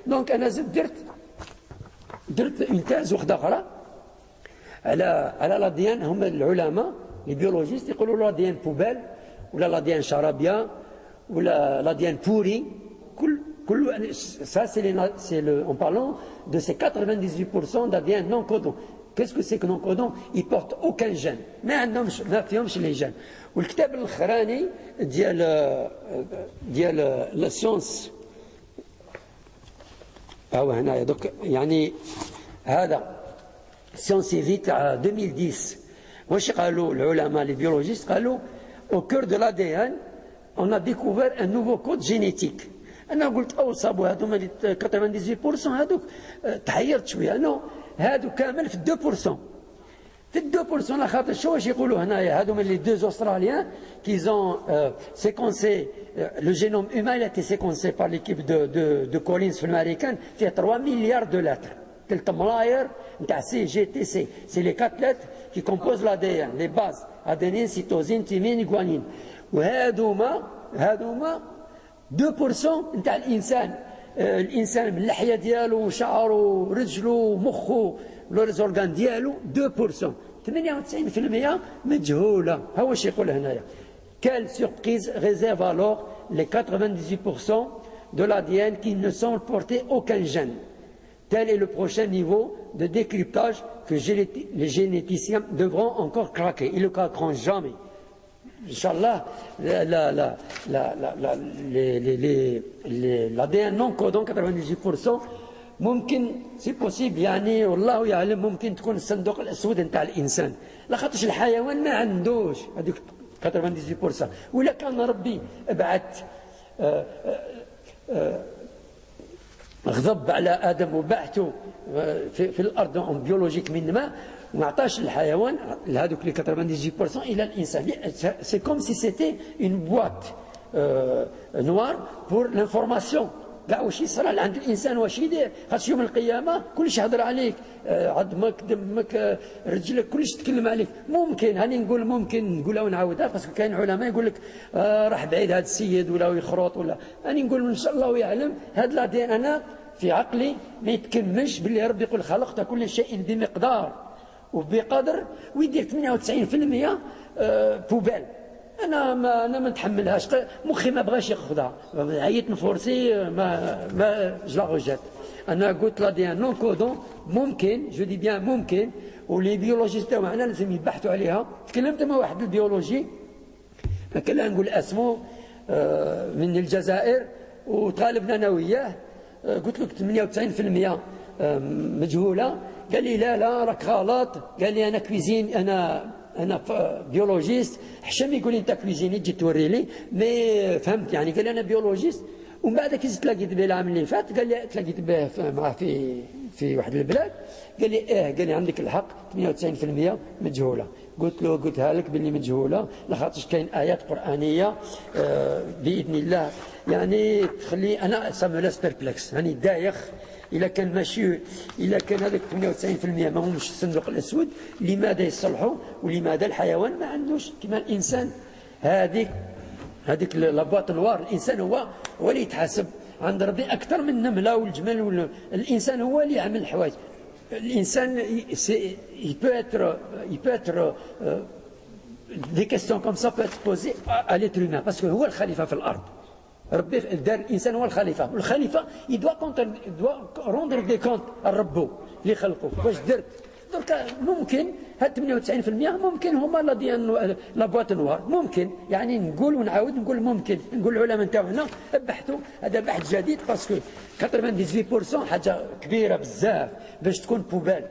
دونك انا زدت درت اون تاز وحده اخرى على لاديان. هما العلماء لي بيولوجيست يقولوا لاديان بوبال ولا لاديان شرابيا ولا لاديان بوري. كل ça c'est le en parlant de ces 98% d'ADN non codons. Qu'est-ce que c'est que non codons? Ils portent aucun gène. ما فيهمش لي جين. والكتاب الاخراني ديال لا سيونس هو هنايا دوك يعني هذا سيونسيفيك تاع 2010. واش قالوا العلماء لي بيولوجيست؟ قالوا au cœur de l'ADN on a découvert un nouveau code génétique. انا قلت صابوا هذوما 98% هذوك تحيرت شويه. نو هادو كامل في 2%. في 2% لخاطر شو واش يقولوا هنايا هذوما لي دو استراليان كيزون سيكونسي لو جينوم هيومان a été séquencé par l'équipe de Collins في الامريكان فيه 3 مليار دو لتر. 3 ملاير نتاع سي جي تي سي. سي لي 4 لتر كي كومبوز لاديان لي باز ادينين سيتوزين تيمين غوانين. وهذوما 2% نتاع الانسان. الانسان من اللحيه ديالو وشعره ورجله ومخه لورزورغان ديالو 2%. 98% مجهوله. ها واش يقول هنايا. Quelle surprise réserve alors les 98% de l'ADN qui ne sont portés aucun gène. Tel est le prochain niveau de décryptage que les généticiens devront encore craquer. Ils ne le craqueront jamais. Inch'Allah, l'ADN non codon 98% ممكن سي بوسيبل يعني والله يعلم ممكن تكون الصندوق الاسود نتاع الانسان. لاخاطرش الحيوان ما عندوش هذوك 98%. ولا كان ربي بعث غضب على ادم وبعثه في الارض اون بيولوجيك من ماء وما عطاش الحيوان لهذوك لي 98% الى الانسان. سي كوم سي سيتي اون بواط نوار بور لانفورماسيون. كاع واش يصرى عند الانسان واش يدير. خاطر يوم القيامه كلش يهضر عليك عظمك دمك رجلك كلش تكلم عليك. ممكن هاني نقول ممكن نقولها ونعاودها باسكو كاين علماء يقول لك راح بعيد هذا السيد ولا يخرط ولا. هاني نقول ان شاء الله يعلم هذا لا دين انا في عقلي ما يتكملش باللي ربي يقول خلقت كل شيء بمقدار وبقدر ويدير 98% بوبال. انا ما نتحملهاش. مخي ما بغاش ياخذها. عييت نفورسي ما جلا روجيت. انا قلت لا دي نون كودون ممكن جو دي بيان ممكن. ولي بيولوجيست تاعنا لازم يبحثوا عليها. تكلمت مع واحد البيولوجي ما كان لا نقول اسمه من الجزائر وطالبنا انا وياه. قلت له 98% مجهوله. قال لي لا راك غلط. قال لي انا كويزين انا بيولوجيست. حشم يقول لي انت كويزيني تجي توري لي مي فهمت يعني. قال لي انا بيولوجيست. ومن بعد كي تلاقيت به العام اللي فات قال لي تلاقيت به معاه في واحد البلاد. قال لي قال لي عندك الحق 98% مجهوله. قلتها لك باللي مجهوله لاخاطش كاين ايات قرانيه باذن الله يعني تخلي انا سامولاس بيربلكس هاني دايخ. إلا كان ماشي إلا كان هذاك 98% ما همش الصندوق الأسود لماذا يصلحوا ولماذا الحيوان ما عندوش كما الإنسان. هذيك لابواط نوار. الإنسان هو اللي يتحاسب عند ربي أكثر من النملة والجمل. الإنسان هو اللي يعمل الحوايج. الإنسان il peut être des questions comme ça peut être posées à l'être humain parce que هو الخليفة في الأرض. ربي دار الانسان هو الخليفه والخليفه يدوا روندر دي كونت الربو اللي خلقه واش درت. درك ممكن هاد 98% ممكن هما لا ديال لا بواط نوار. ممكن يعني نقول ونعاود نقول ممكن نقول العلماء نتاعنا بحثوا. هذا بحث جديد باسكو 98% حاجه كبيره بزاف باش تكون بوبال.